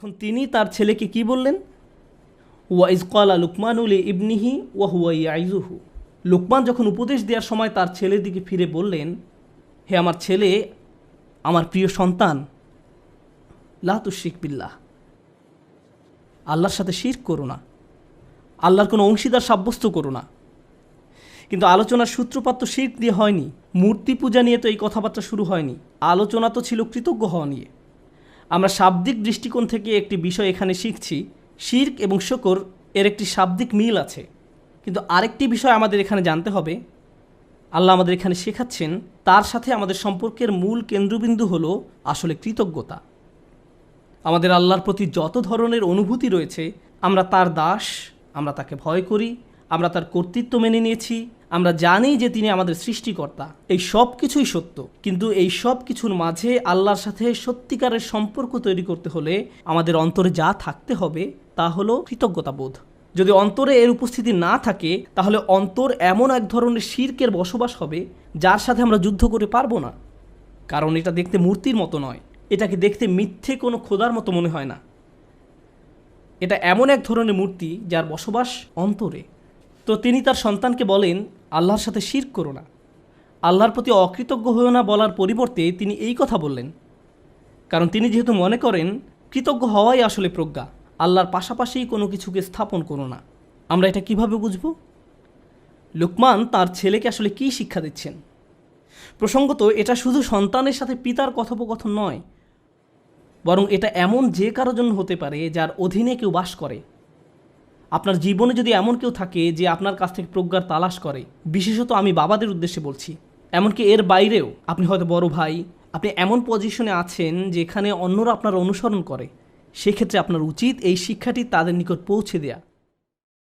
তখন তিনি তার ছেলেকে কি বললেন? ওয়াইজ ক্বালা লুকমানু লিইবনিহি ওয়া হুয়া ইয়াইযুহু। লুকমান যখন উপদেশ দেওয়ার সময় তার ছেলের দিকে ফিরে বললেন, হে আমার ছেলে, আমার প্রিয় সন্তান, লা তুশরিক বিল্লাহ, আল্লাহর সাথে শিরক করো না, আল্লাহর কোনো অংশীদার সাব্যস্ত করো না। কিন্তু আলোচনার সূত্রপাত তো শিরক দিয়ে হয়নি, মূর্তি পূজা নিয়ে তো এই কথাবার্তা শুরু হয়নি। আলোচনা তো ছিল কৃতজ্ঞ হওয়া নিয়ে। আমরা শাব্দিক দৃষ্টিকোণ থেকে একটি বিষয় এখানে শিখছি, শিরক এবং শুকর এর একটি শাব্দিক মিল আছে। কিন্তু আরেকটি বিষয় আমাদের এখানে জানতে হবে, আল্লাহ আমাদের এখানে শেখাচ্ছেন তার সাথে আমাদের সম্পর্কের মূল কেন্দ্রবিন্দু হলো আসলে কৃতজ্ঞতা। আমাদের আল্লাহর প্রতি যত ধরনের অনুভূতি রয়েছে, আমরা তার দাস, আমরা তাকে ভয় করি, আমরা তার কর্তৃত্ব মেনে নিয়েছি, আমরা জানি যে তিনি আমাদের সৃষ্টিকর্তা, এই সব কিছুই সত্য। কিন্তু এই সব কিছুর মাঝে আল্লাহর সাথে সত্যিকারের সম্পর্ক তৈরি করতে হলে আমাদের অন্তরে যা থাকতে হবে তা হলো কৃতজ্ঞতাবোধ। যদি অন্তরে এর উপস্থিতি না থাকে, তাহলে অন্তর এমন এক ধরনের শিরকের বসবাস হবে যার সাথে আমরা যুদ্ধ করে পারবো না। কারণ এটা দেখতে মূর্তির মতো নয়, এটাকে দেখতে মিথ্যে কোনো খোদার মতো মনে হয় না। এটা এমন এক ধরনের মূর্তি যার বসবাস অন্তরে। তো তিনি তার সন্তানকে বলেন, আল্লাহর সাথে শিরক করো না, আল্লাহর প্রতি অকৃতজ্ঞ হয়েও না বলার পরিবর্তে তিনি এই কথা বললেন। কারণ তিনি যেহেতু মনে করেন কৃতজ্ঞ হওয়াই আসলে প্রজ্ঞা, আল্লাহর পাশাপাশি কোনো কিছুকে স্থাপন করো না। আমরা এটা কিভাবে বুঝব? লুকমান তার ছেলেকে আসলে কী শিক্ষা দিচ্ছেন? প্রসঙ্গত এটা শুধু সন্তানের সাথে পিতার কথোপকথন নয়, বরং এটা এমন যে কারো জন্য হতে পারে যার অধীনে কেউ বাস করে। আপনার জীবনে যদি এমন কেউ থাকে যে আপনার কাছ থেকে প্রজ্ঞার তালাশ করে, বিশেষত আমি বাবাদের উদ্দেশ্যে বলছি, এমনকি এর বাইরেও আপনি হয়তো বড় ভাই, আপনি এমন পজিশনে আছেন যেখানে অন্যরা আপনার অনুসরণ করে, সেক্ষেত্রে আপনার উচিত এই শিক্ষাটি তাদের নিকট পৌঁছে দেয়া।